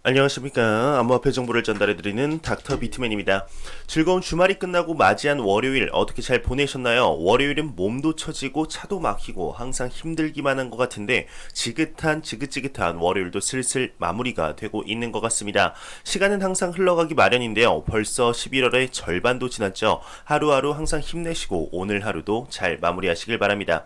안녕하십니까. 암호화폐 정보를 전달해드리는 닥터 비트맨입니다. 즐거운 주말이 끝나고 맞이한 월요일 어떻게 잘 보내셨나요? 월요일은 몸도 처지고 차도 막히고 항상 힘들기만 한 것 같은데 지긋지긋한 월요일도 슬슬 마무리가 되고 있는 것 같습니다. 시간은 항상 흘러가기 마련인데요. 벌써 11월의 절반도 지났죠. 하루하루 항상 힘내시고 오늘 하루도 잘 마무리하시길 바랍니다.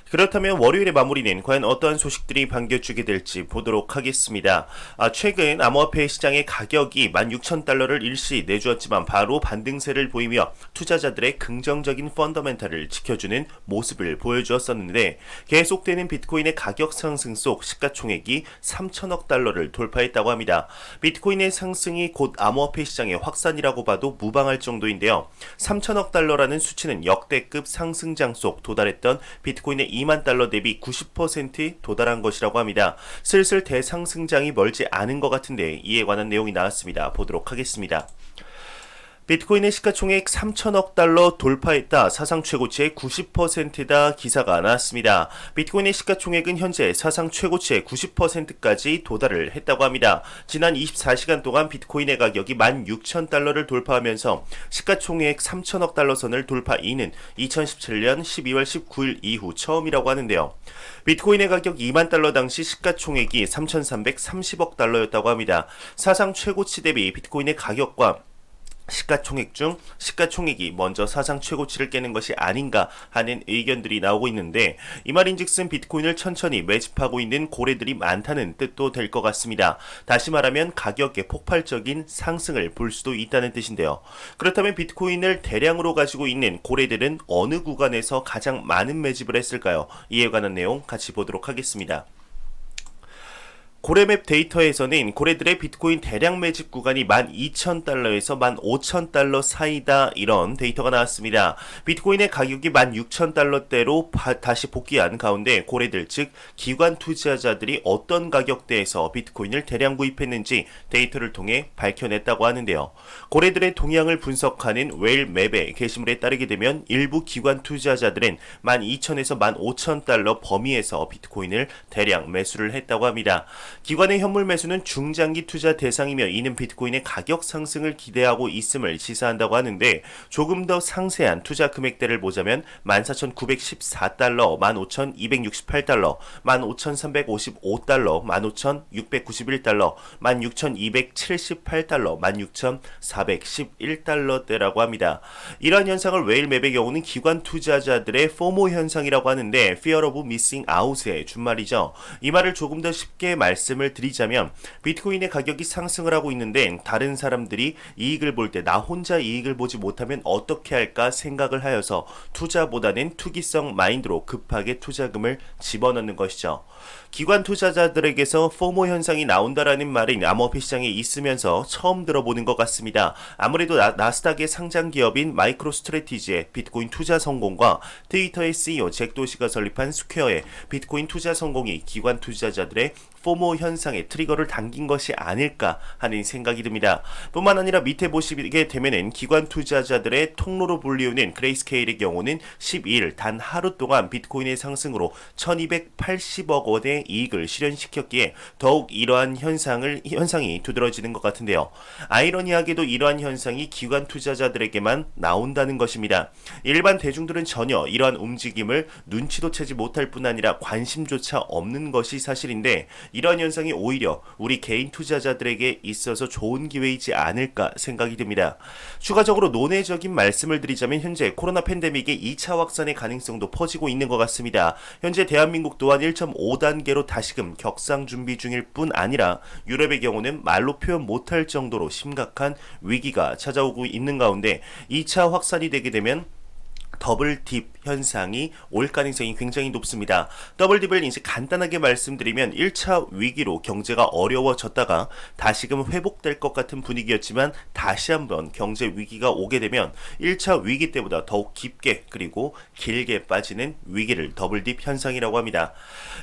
그렇다면 월요일의 마무리는 과연 어떠한 소식들이 반겨주게 될지 보도록 하겠습니다. 최근 암호화폐 시장의 가격이 16,000달러를 일시 내주었지만 바로 반등세를 보이며 투자자들의 긍정적인 펀더멘탈을 지켜주는 모습을 보여주었었는데 계속되는 비트코인의 가격 상승 속 시가총액이 3천억 달러를 돌파했다고 합니다. 비트코인의 상승이 곧 암호화폐 시장의 확산이라고 봐도 무방할 정도인데요. 3천억 달러라는 수치는 역대급 상승장 속 도달했던 비트코인의 2만 달러 대비 90% 도달한 것이라고 합니다. 슬슬 대상승장이 멀지 않은 것 같은데 이에 관한 내용이 나왔습니다. 보도록 하겠습니다. 비트코인의 시가총액 3천억 달러 돌파했다. 사상 최고치의 90%다 기사가 나왔습니다. 비트코인의 시가총액은 현재 사상 최고치의 90%까지 도달을 했다고 합니다. 지난 24시간 동안 비트코인의 가격이 16,000달러를 돌파하면서 시가총액 3천억 달러 선을 돌파 이는 2017년 12월 19일 이후 처음이라고 하는데요. 비트코인의 가격 2만 달러 당시 시가총액이 3,330억 달러였다고 합니다. 사상 최고치 대비 비트코인의 가격과 시가총액 중 시가총액이 먼저 사상 최고치를 깨는 것이 아닌가 하는 의견들이 나오고 있는데 이 말인즉슨 비트코인을 천천히 매집하고 있는 고래들이 많다는 뜻도 될 것 같습니다. 다시 말하면 가격의 폭발적인 상승을 볼 수도 있다는 뜻인데요. 그렇다면 비트코인을 대량으로 가지고 있는 고래들은 어느 구간에서 가장 많은 매집을 했을까요? 이에 관한 내용 같이 보도록 하겠습니다. 고래맵 데이터에서는 고래들의 비트코인 대량 매집 구간이 12,000달러에서 15,000달러 사이다 이런 데이터가 나왔습니다. 비트코인의 가격이 16,000달러대로 다시 복귀한 가운데 고래들 즉 기관 투자자들이 어떤 가격대에서 비트코인을 대량 구입했는지 데이터를 통해 밝혀냈다고 하는데요. 고래들의 동향을 분석하는 웨일맵의 게시물에 따르게 되면 일부 기관 투자자들은 12,000에서 15,000달러 범위에서 비트코인을 대량 매수를 했다고 합니다. 기관의 현물 매수는 중장기 투자 대상이며 이는 비트코인의 가격 상승을 기대하고 있음을 시사한다고 하는데 조금 더 상세한 투자 금액대를 보자면 14,914달러, 15,268달러, 15,355달러, 15,691달러, 16,278달러, 16,411달러대라고 합니다. 이러한 현상을 웨일맵의 경우는 기관 투자자들의 포모 현상이라고 하는데 Fear of Missing Out의 준말이죠. 이 말을 조금 더 쉽게 말씀을 드리자면 비트코인의 가격이 상승을 하고 있는데 다른 사람들이 이익을 볼 때 나 혼자 이익을 보지 못하면 어떻게 할까 생각을 하여서 투자보다는 투기성 마인드로 급하게 투자금을 집어넣는 것이죠. 기관 투자자들에게서 포모 현상이 나온다라는 말은 암호화폐 시장에 있으면서 처음 들어보는 것 같습니다. 아무래도 나스닥의 상장 기업인 마이크로스트래티지의 비트코인 투자 성공과 트위터의 CEO 잭 도시가 설립한 스퀘어의 비트코인 투자 성공이 기관 투자자들의 포모 현상의 트리거를 당긴 것이 아닐까 하는 생각이 듭니다. 뿐만 아니라 밑에 보시게 되면은 기관 투자자들의 통로로 불리우는 그레이스케일의 경우는 12일 단 하루 동안 비트코인의 상승으로 1280억 원의 이익을 실현시켰기에 더욱 이러한 현상이 두드러지는 것 같은데요. 아이러니하게도 이러한 현상이 기관 투자자들에게만 나온다는 것입니다. 일반 대중들은 전혀 이러한 움직임을 눈치도 채지 못할 뿐 아니라 관심조차 없는 것이 사실인데 이러한 현상이 오히려 우리 개인 투자자들에게 있어서 좋은 기회이지 않을까 생각이 듭니다. 추가적으로 논외적인 말씀을 드리자면 현재 코로나 팬데믹의 2차 확산의 가능성도 퍼지고 있는 것 같습니다. 현재 대한민국 또한 1.5단계로 다시금 격상 준비 중일 뿐 아니라 유럽의 경우는 말로 표현 못할 정도로 심각한 위기가 찾아오고 있는 가운데 2차 확산이 되게 되면 더블딥 현상이 올 가능성이 굉장히 높습니다. 더블딥을 이제 간단하게 말씀드리면 1차 위기로 경제가 어려워졌다가 다시금 회복될 것 같은 분위기였지만 다시 한번 경제 위기가 오게 되면 1차 위기 때보다 더욱 깊게 그리고 길게 빠지는 위기를 더블딥 현상이라고 합니다.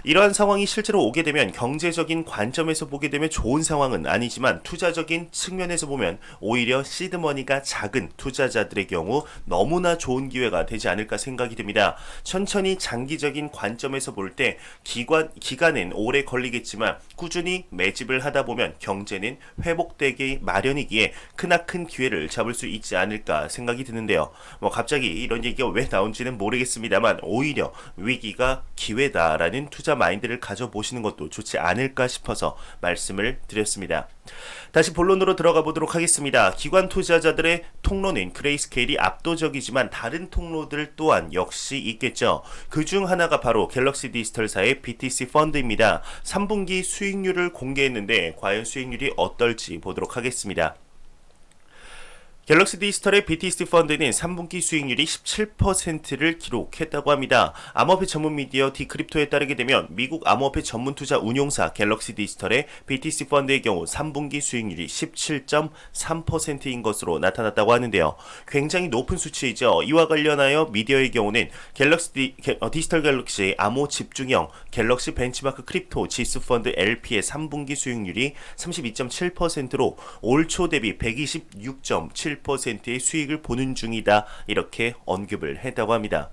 이러한 상황이 실제로 오게 되면 경제적인 관점에서 보게 되면 좋은 상황은 아니지만 투자적인 측면에서 보면 오히려 시드머니가 작은 투자자들의 경우 너무나 좋은 기회가 되지 않을까 생각이 듭니다. 천천히 장기적인 관점에서 볼 때 기간은 오래 걸리겠지만 꾸준히 매집을 하다 보면 경제는 회복되기 마련이기에 크나큰 기회를 잡을 수 있지 않을까 생각이 드는데요. 갑자기 이런 얘기가 왜 나온지는 모르겠습니다만 오히려 위기가 기회다라는 투자 마인드를 가져보시는 것도 좋지 않을까 싶어서 말씀을 드렸습니다. 다시 본론으로 들어가 보도록 하겠습니다. 기관 투자자들의 통로는 그레이스케일이 압도적이지만 다른 통로들 또한 역시 있겠죠. 그중 하나가 바로 갤럭시 디지털사의 BTC 펀드입니다. 3분기 수익률을 공개했는데 과연 수익률이 어떨지 보도록 하겠습니다. 갤럭시 디지털의 BTC 펀드는 3분기 수익률이 17%를 기록했다고 합니다. 암호화폐 전문 미디어 디크립토에 따르게 되면 미국 암호화폐 전문 투자 운용사 갤럭시 디지털의 BTC 펀드의 경우 3분기 수익률이 17.3%인 것으로 나타났다고 하는데요. 굉장히 높은 수치이죠. 이와 관련하여 미디어의 경우는 디지털 갤럭시 암호 집중형 갤럭시 벤치마크 크립토 지수 펀드 LP의 3분기 수익률이 32.7%로 올 초 대비 126.7%의 수익을 보는 중이다. 이렇게 언급을 했다고 합니다.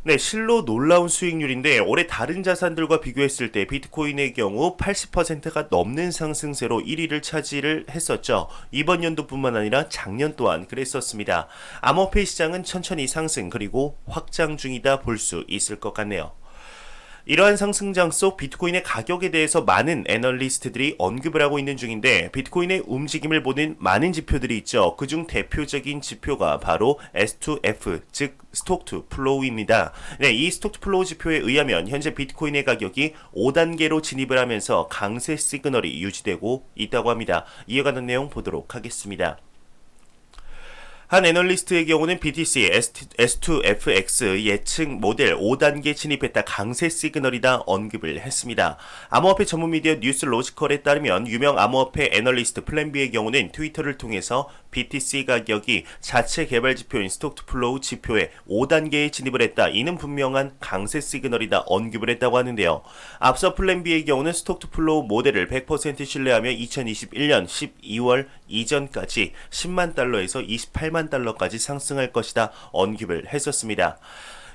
네, 실로 놀라운 수익률인데 올해 다른 자산들과 비교했을 때 비트코인의 경우 80%가 넘는 상승세로 1위를 차지를 했었죠. 이번 연도뿐만 아니라 작년 또한 그랬었습니다. 암호화폐 시장은 천천히 상승 그리고 확장 중이다 볼 수 있을 것 같네요. 이러한 상승장 속 비트코인의 가격에 대해서 많은 애널리스트들이 언급을 하고 있는 중인데 비트코인의 움직임을 보는 많은 지표들이 있죠. 그중 대표적인 지표가 바로 S2F, 즉 스톡 투 플로우입니다. 네, 이 스톡 투 플로우 지표에 의하면 현재 비트코인의 가격이 5단계로 진입을 하면서 강세 시그널이 유지되고 있다고 합니다. 이에 관한 내용 보도록 하겠습니다. 한 애널리스트의 경우는 BTC S2FX 예측 모델 5단계 진입했다 강세 시그널이다 언급을 했습니다. 암호화폐 전문 미디어 뉴스 로지컬에 따르면 유명 암호화폐 애널리스트 플랜비의 경우는 트위터를 통해서 BTC 가격이 자체 개발 지표인 스톡 투 플로우 지표에 5단계에 진입을 했다. 이는 분명한 강세 시그널이다 언급을 했다고 하는데요. 앞서 플랜비의 경우는 스톡 투 플로우 모델을 100% 신뢰하며 2021년 12월 이전까지 10만 달러에서 28만 달러까지 상승할 것이다 언급을 했었습니다.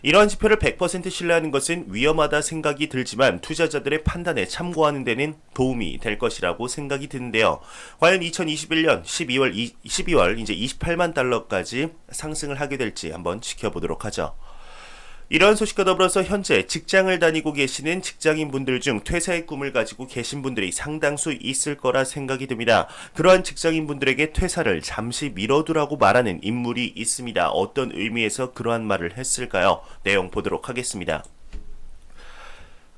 이러한 지표를 100% 신뢰하는 것은 위험하다 생각이 들지만 투자자들의 판단에 참고하는 데는 도움이 될 것이라고 생각이 드는데요. 과연 2021년 12월 이제 28만 달러까지 상승을 하게 될지 한번 지켜보도록 하죠. 이런 소식과 더불어서 현재 직장을 다니고 계시는 직장인분들 중 퇴사의 꿈을 가지고 계신 분들이 상당수 있을 거라 생각이 듭니다. 그러한 직장인분들에게 퇴사를 잠시 미뤄두라고 말하는 인물이 있습니다. 어떤 의미에서 그러한 말을 했을까요? 내용 보도록 하겠습니다.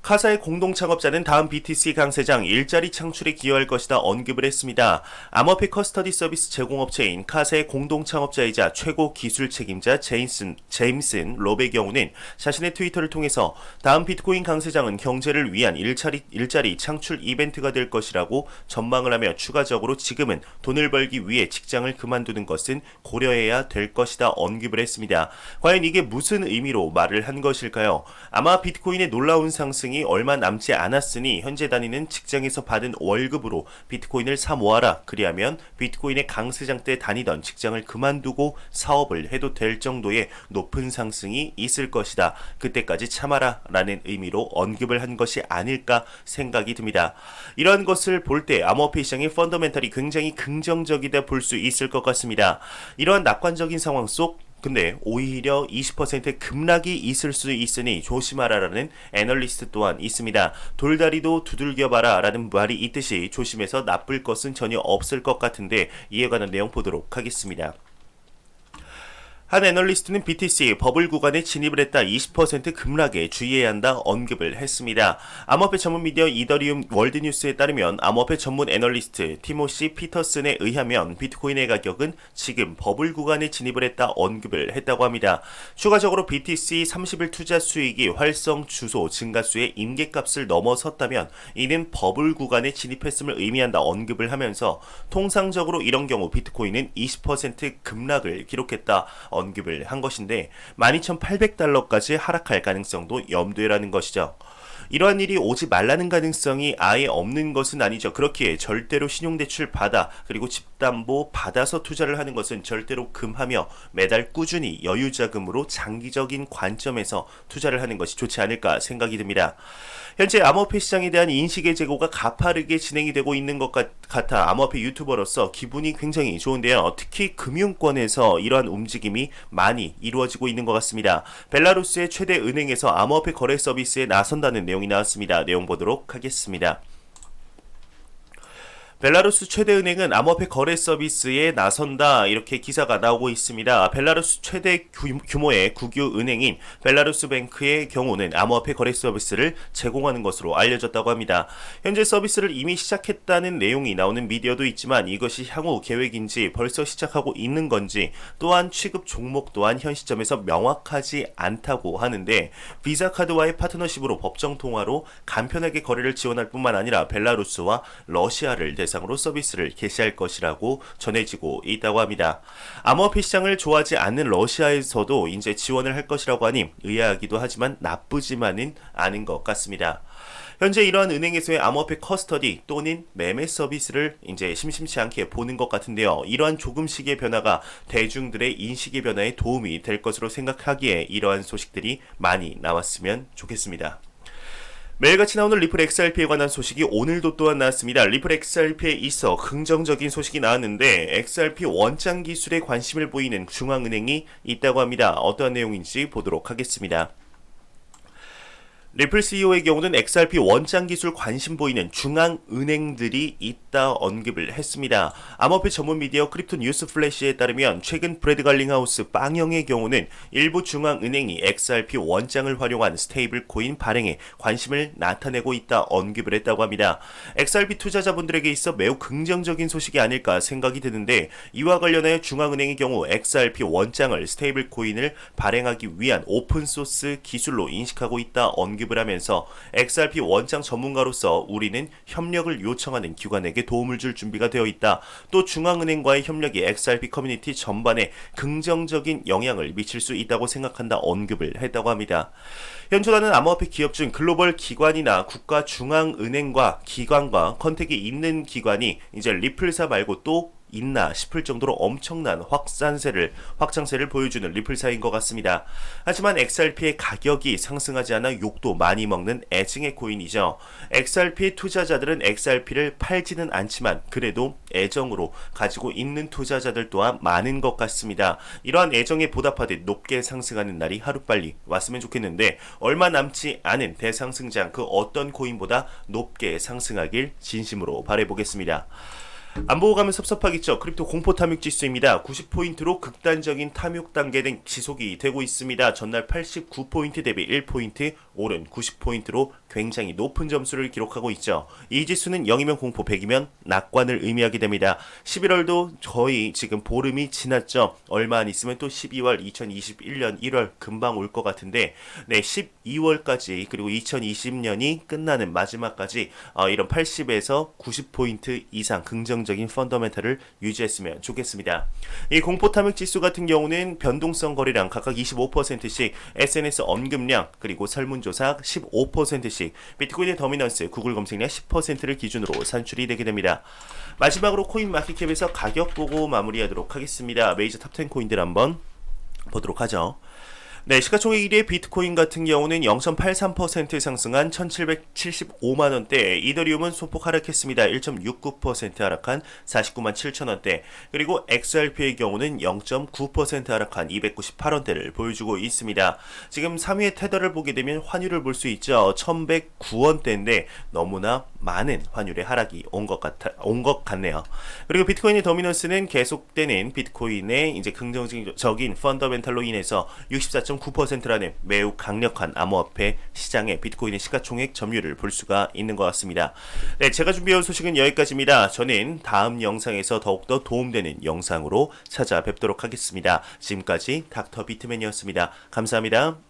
카사의 공동 창업자는 다음 BTC 강세장 일자리 창출에 기여할 것이다 언급을 했습니다. 암호화폐 커스터디 서비스 제공업체인 카사의 공동 창업자이자 최고 기술 책임자 제임슨 롭의 경우는 자신의 트위터를 통해서 다음 비트코인 강세장은 경제를 위한 일자리 창출 이벤트가 될 것이라고 전망을 하며 추가적으로 지금은 돈을 벌기 위해 직장을 그만두는 것은 고려해야 될 것이다 언급을 했습니다. 과연 이게 무슨 의미로 말을 한 것일까요? 아마 비트코인의 놀라운 상승이 얼마 남지 않았으니 현재 다니는 직장에서 받은 월급으로 비트코인을 사 모아라. 그리하면 비트코인의 강세장 때 다니던 직장을 그만두고 사업을 해도 될 정도의 높은 상승이 있을 것이다. 그때까지 참아라 라는 의미로 언급을 한 것이 아닐까 생각이 듭니다. 이런 것을 볼 때 암호화폐 시장의 펀더멘탈이 굉장히 긍정적이다 볼 수 있을 것 같습니다. 이러한 낙관적인 상황 속 근데 오히려 20% 급락이 있을 수 있으니 조심하라라는 애널리스트 또한 있습니다. 돌다리도 두들겨봐라 라는 말이 있듯이 조심해서 나쁠 것은 전혀 없을 것 같은데 이에 관한 내용 보도록 하겠습니다. 한 애널리스트는 BTC 버블 구간에 진입을 했다 20% 급락에 주의해야 한다 언급을 했습니다. 암호화폐 전문 미디어 이더리움 월드뉴스에 따르면 암호화폐 전문 애널리스트 티모시 피터슨에 의하면 비트코인의 가격은 지금 버블 구간에 진입을 했다 언급을 했다고 합니다. 추가적으로 BTC 30일 투자 수익이 활성 주소 증가수의 임계값을 넘어섰다면 이는 버블 구간에 진입했음을 의미한다 언급을 하면서 통상적으로 이런 경우 비트코인은 20% 급락을 기록했다 언급을 한 것인데 12,800달러까지 하락할 가능성도 염두에 라는 것이죠. 이러한 일이 오지 말라는 가능성이 아예 없는 것은 아니죠. 그렇기에 절대로 신용대출 받아 그리고 집담보 받아서 투자를 하는 것은 절대로 금하며 매달 꾸준히 여유자금으로 장기적인 관점에서 투자를 하는 것이 좋지 않을까 생각이 듭니다. 현재 암호화폐 시장에 대한 인식의 제고가 가파르게 진행이 되고 있는 것 같아 암호화폐 유튜버로서 기분이 굉장히 좋은데요. 특히 금융권에서 이러한 움직임이 많이 이루어지고 있는 것 같습니다. 벨라루스의 최대 은행에서 암호화폐 거래 서비스에 나선다는 내용이 나왔습니다. 내용 보도록 하겠습니다. 벨라루스 최대 은행은 암호화폐 거래 서비스에 나선다 이렇게 기사가 나오고 있습니다. 벨라루스 최대 규모의 국유 은행인 벨라루스뱅크의 경우는 암호화폐 거래 서비스를 제공하는 것으로 알려졌다고 합니다. 현재 서비스를 이미 시작했다는 내용이 나오는 미디어도 있지만 이것이 향후 계획인지 벌써 시작하고 있는 건지 또한 취급 종목 또한 현 시점에서 명확하지 않다고 하는데 비자 카드와의 파트너십으로 법정 통화로 간편하게 거래를 지원할 뿐만 아니라 벨라루스와 러시아를 대상으로 서비스를 개시할 것이라고 전해지고 있다고 합니다. 암호화폐 시장을 좋아하지 않는 러시아에서도 이제 지원을 할 것이라고 하니 의아하기도 하지만 나쁘지만은 않은 것 같습니다. 현재 이러한 은행에서의 암호화폐 커스터디 또는 매매 서비스를 이제 심심치 않게 보는 것 같은데요. 이러한 조금씩의 변화가 대중들의 인식의 변화에 도움이 될 것으로 생각하기에 이러한 소식들이 많이 나왔으면 좋겠습니다. 매일같이 나오는 리플 XRP에 관한 소식이 오늘도 또한 나왔습니다. 리플 XRP에 있어 긍정적인 소식이 나왔는데 XRP 원장 기술에 관심을 보이는 중앙은행이 있다고 합니다. 어떠한 내용인지 보도록 하겠습니다. 리플 CEO의 경우는 XRP 원장 기술 관심 보이는 중앙은행들이 있다 언급을 했습니다. 암호화폐 전문 미디어 크립토 뉴스 플래시에 따르면 최근 브래드 갈링하우스 빵영의 경우는 일부 중앙은행이 XRP 원장을 활용한 스테이블 코인 발행에 관심을 나타내고 있다 언급을 했다고 합니다. XRP 투자자분들에게 있어 매우 긍정적인 소식이 아닐까 생각이 드는데 이와 관련하여 중앙은행의 경우 XRP 원장을 스테이블 코인을 발행하기 위한 오픈소스 기술로 인식하고 있다 언급을 하면서 XRP 원장 전문가로서 우리는 협력을 요청하는 기관에게 도움을 줄 준비가 되어 있다. 또 중앙은행과의 협력이 XRP 커뮤니티 전반에 긍정적인 영향을 미칠 수 있다고 생각한다 언급을 했다고 합니다. 현존하는 암호화폐 기업 중 글로벌 기관이나 국가 중앙은행과 기관과 컨택이 있는 기관이 이제 리플사 말고 또 있나 싶을 정도로 엄청난 확장세를 보여주는 리플사인 것 같습니다. 하지만 XRP의 가격이 상승하지 않아 욕도 많이 먹는 애증의 코인이죠. XRP 투자자들은 XRP를 팔지는 않지만 그래도 애정으로 가지고 있는 투자자들 또한 많은 것 같습니다. 이러한 애정에 보답하듯 높게 상승하는 날이 하루빨리 왔으면 좋겠는데 얼마 남지 않은 대상승장 그 어떤 코인보다 높게 상승하길 진심으로 바라보겠습니다. 안 보고 가면 섭섭하겠죠. 크립토 공포 탐욕 지수입니다. 90포인트로 극단적인 탐욕 단계는 지속이 되고 있습니다. 전날 89포인트 대비 1포인트 오른 90포인트로 굉장히 높은 점수를 기록하고 있죠. 이 지수는 0이면 공포, 100이면 낙관을 의미하게 됩니다. 11월도 거의 지금 보름이 지났죠. 얼마 안 있으면 또 12월 2021년 1월 금방 올 것 같은데 12월까지 그리고 2020년이 끝나는 마지막까지 이런 80에서 90포인트 이상 긍정적인 펀더멘탈을 유지했으면 좋겠습니다. 이 공포 탐욕 지수 같은 경우는 변동성 거래량 각각 25%씩, SNS 언급량 그리고 설문조사 15%씩, 비트코인의 더미넌스, 구글 검색량 10%를 기준으로 산출이 되게 됩니다. 마지막으로 코인 마켓캡에서 가격 보고 마무리하도록 하겠습니다. 메이저 탑10 코인들 한번 보도록 하죠. 네, 시가총액 1위의 비트코인 같은 경우는 0.83% 상승한 1775만원대, 이더리움은 소폭 하락했습니다. 1.69% 하락한 49만 7천원대, 그리고 XRP의 경우는 0.9% 하락한 298원대를 보여주고 있습니다. 지금 3위의 테더를 보게 되면 환율을 볼 수 있죠. 1109원대인데 너무나 많은 환율의 하락이 온 것 같네요. 그리고 비트코인의 더미넌스는 계속되는 비트코인의 이제 긍정적인 펀더멘탈로 인해서 64.9%라는 매우 강력한 암호화폐 시장의 비트코인의 시가총액 점유율을 볼 수가 있는 것 같습니다. 네, 제가 준비해온 소식은 여기까지입니다. 저는 다음 영상에서 더욱더 도움되는 영상으로 찾아뵙도록 하겠습니다. 지금까지 닥터 비트맨이었습니다. 감사합니다.